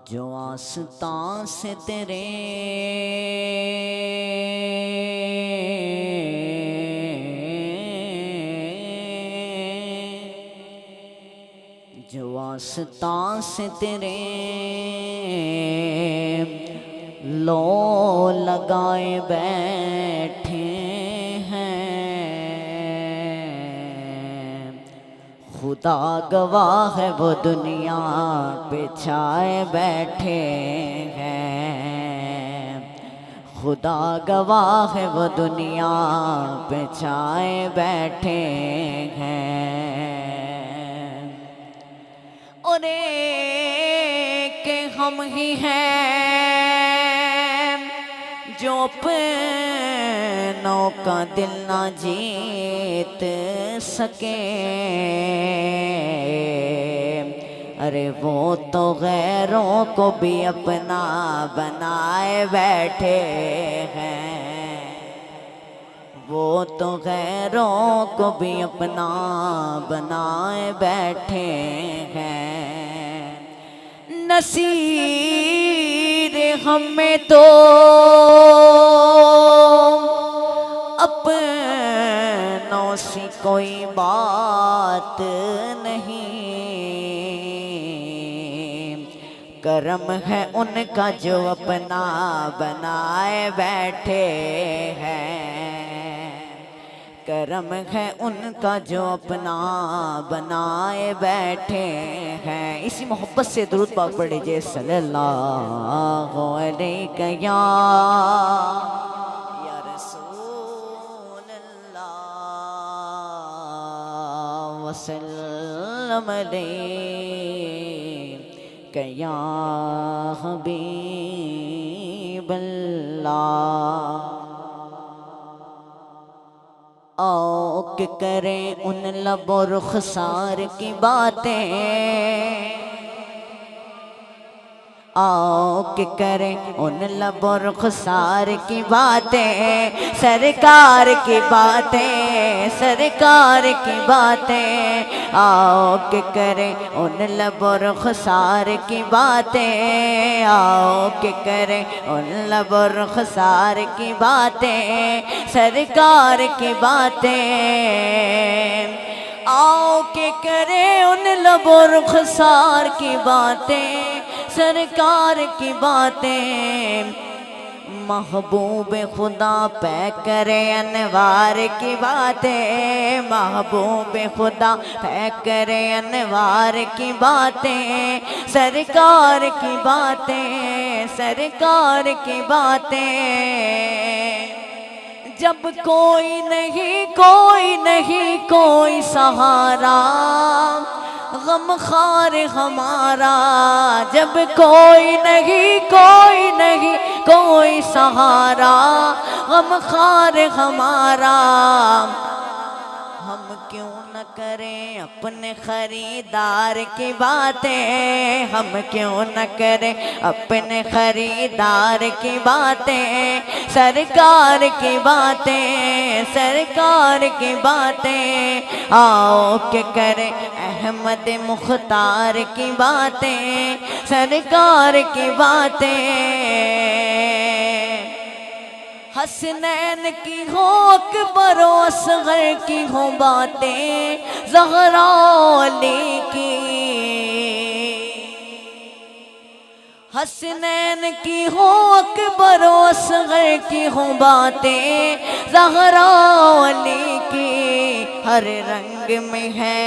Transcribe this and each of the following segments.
جو آستاں سے تیرے جو آستاں سے تیرے لو لگائے بیٹھے ہیں، خدا گواہ ہے وہ دنیا پہ چھائے بیٹھے ہیں، خدا گواہ ہے وہ دنیا پہ چھائے بیٹھے ہیں۔ اور ایک ہم ہی ہیں جو اپنوں کا دل نہ جیت سکے، ارے وہ تو غیروں کو بھی اپنا بنائے بیٹھے ہیں، وہ تو غیروں کو بھی اپنا بنائے بیٹھے ہیں۔ نصیر ہمیں تو اپنوں سے کوئی بات نہیں، کرم ہے ان کا جو اپنا بنائے بیٹھے ہیں، کرم ہے ان کا جو اپنا بنائے بیٹھے ہیں۔ اسی محبت سے درود پاک پڑھ لیجئے، صلی اللہ علیہ یا رسول اللہ وسلم علیہ یا حبیب اللہ۔ آؤ کہ کریں ان لب و رخسار کی باتیں، آؤ کہ کریں ان لب و رخسار کی باتیں، سرکار کی باتیں، سرکار کی باتیں، آؤ کہ کریں ان لب و رخسار کی باتیں، آؤ کہ کریں ان لب و رخسار کی باتیں، سرکار کی باتیں، آؤ کہ کریں ان لب و رخسار کی باتیں، سرکار کی باتیں، محبوب خدا پہ کرے انوار کی باتیں، محبوب خدا پہ کرے انوار کی باتیں، سرکار کی باتیں، سرکار کی باتیں۔ جب کوئی نہیں کوئی نہیں کوئی سہارا غم خار ہمارا، جب کوئی نہیں کوئی نہیں کوئی سہارا غم خار ہمارا، ہم کیوں نہ کریں اپنے خریدار کی باتیں، ہم کیوں نہ کریں اپنے خریدار کی باتیں، سرکار کی باتیں، سرکار کی باتیں، آؤ کہ کریں احمد مختار کی باتیں، سرکار کی باتیں، حسنین کی ہو اکبر و اصغر کی ہو باتیں، زہرا علی کی، حسنین کی ہو اکبر و اصغر کی ہو باتیں، زہرا علی کی، ہر رنگ میں ہے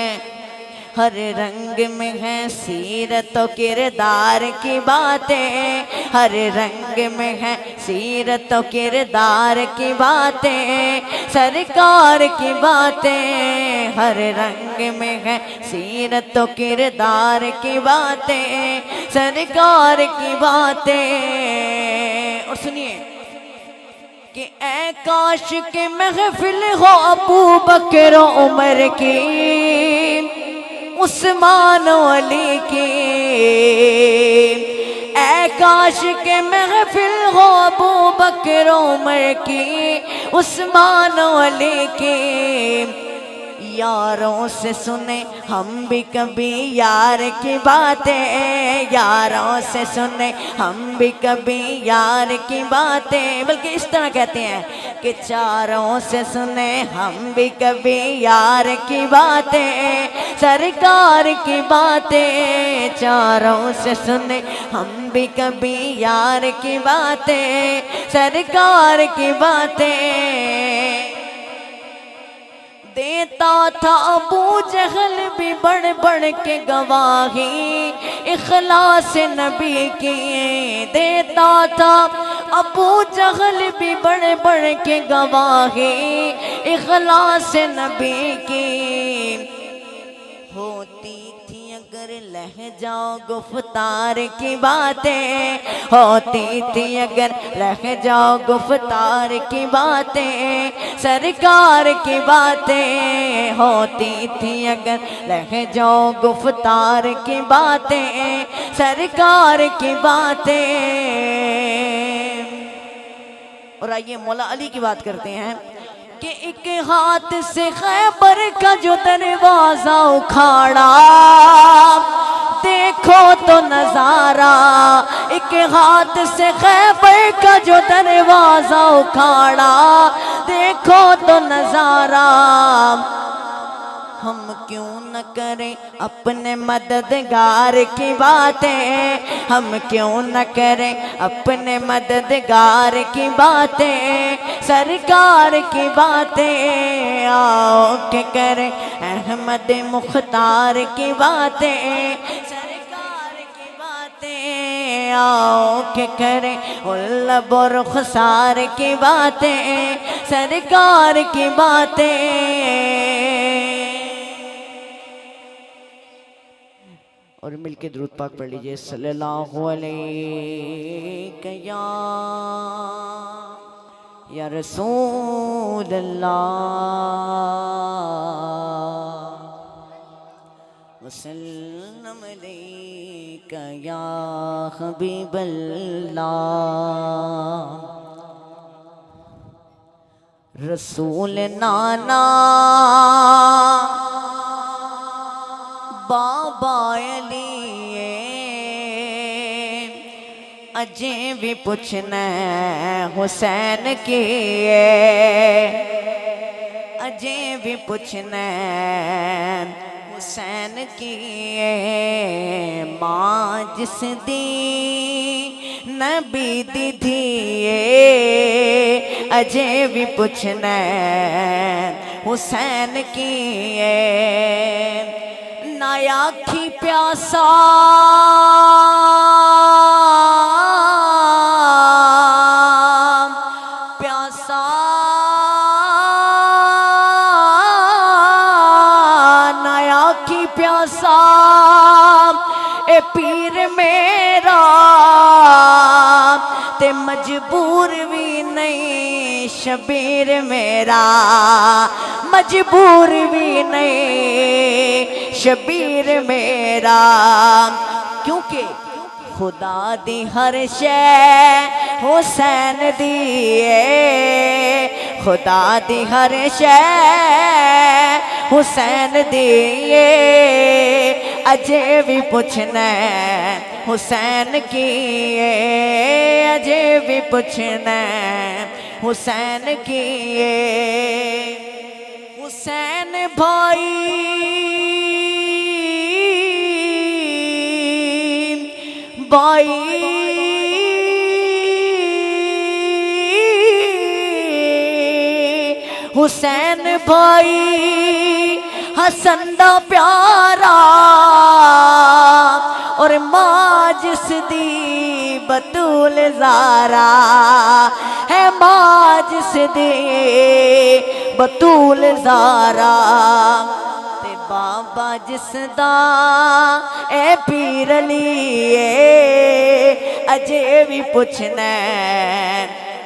ہر رنگ میں ہے سیرت و کردار کی باتیں، ہر رنگ میں ہے سیرت و کردار کی باتیں، سرکار کی باتیں، ہر رنگ میں ہے سیرت و کردار کی باتیں، سرکار کی باتیں۔ اور سنیے کہ اے کاش کہ محفل ہو ابو بکر و عمر کی، عثمان و علی کی، اے کاش کہ محفل ہو ابو بکر و عمر کی، عثمان و علی کی، یاروں سے سنے ہم بھی کبھی یار کی باتیں، یاروں سے سنے ہم بھی کبھی یار کی باتیں، بلکہ اس طرح کہتے ہیں کہ چاروں سے سنے ہم بھی کبھی یار کی باتیں، سرکار کی باتیں، چاروں سے سنے ہم بھی کبھی یار کی باتیں، سرکار کی باتیں۔ دیتا تھا ابو جہل بھی بڑھ بڑھ کے گواہی اخلاص نبی کی، دیتا تھا ابو جہل بھی بڑھ بڑھ کے گواہی اخلاص نبی کی، ہوتی تھی اگر لہجہ گفتار کی باتیں، ہوتی تھی اگر لہجہ گفتار کی باتیں، سرکار کی باتیں، ہوتی تھی اگر لہجہ گفتار کی باتیں، سرکار کی باتیں۔ اور آئیے مولا علی کی بات کرتے ہیں کہ ایک ہاتھ سے خیبر کا جو دروازہ اکھاڑا، دیکھو تو نظارہ، ایک ہاتھ سے خیبر کا جو دروازہ اکھاڑا، دیکھو تو نظارہ، ہم کیوں نہ کریں اپنے مددگار کی باتیں، ہم کیوں نہ کریں اپنے مددگار کی باتیں، سرکار کی باتیں، آؤ کہ کریں احمد مختار کی باتیں، سرکار کی باتیں، آؤ کہ کریں الب و رخسار کی باتیں، سرکار کی باتیں۔ اور مل کے درود پاک پڑھ لیجئے، صلی اللہ علیہ یا رسول اللہ وسلم علیک یا حبیب اللہ۔ رسول نانا بابا علی اجے بھی پوچھنا حسین کی، اجے بھی پوچھنا حسین کی، ماں جس دی نبی دی دھی، اجے بھی پوچھنا حسین کی، نایا کی پیاسا پیاسا نایا کی پیاسا اے پیر میرا، تے مجبور بھی نہیں شبیر میرا، مجبور بھی نہیں شبیر میرا، کیونکہ خدا دی ہر شے حسین دی ہے، خدا دی ہر شے حسین دی ہے، اجے بھی پوچھنا حسین کی، اجے بھی پوچھنا حسین کی، حسین بھائی بائی حسین بھائی حسن دا پیارا، اور ماں جس دی بطول زارا ہے، ماں جس دی بطول زارا، تے بابا جس دا اے پیر علی، اجے بھی پوچھنا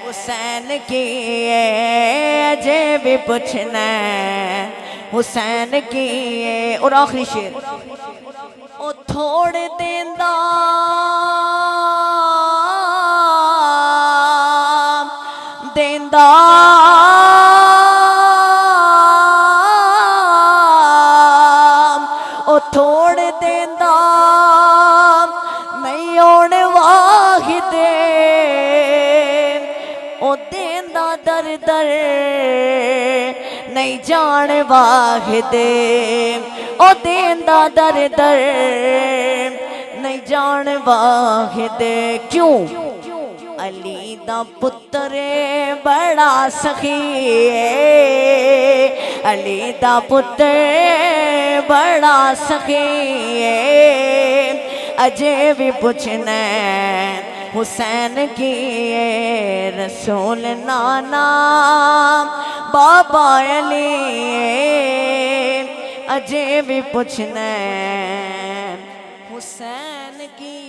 حسین کی، اجے بھی پوچھنا حسین کی۔ اور آخری شعر، او تھوڑ دیندا دیندا چھوڑ دیندا نہیں اون واحد او دیندا در در نہیں جان واحد او دیندا در در نہیں جان واحد کیوں علی دا پتر بڑا سخی ہے علی دا پتر بڑا سخی ہے اجے بھی پوچھنا حسین کی رسول نانا بابا علی اجے بھی پوچھنا حسین کی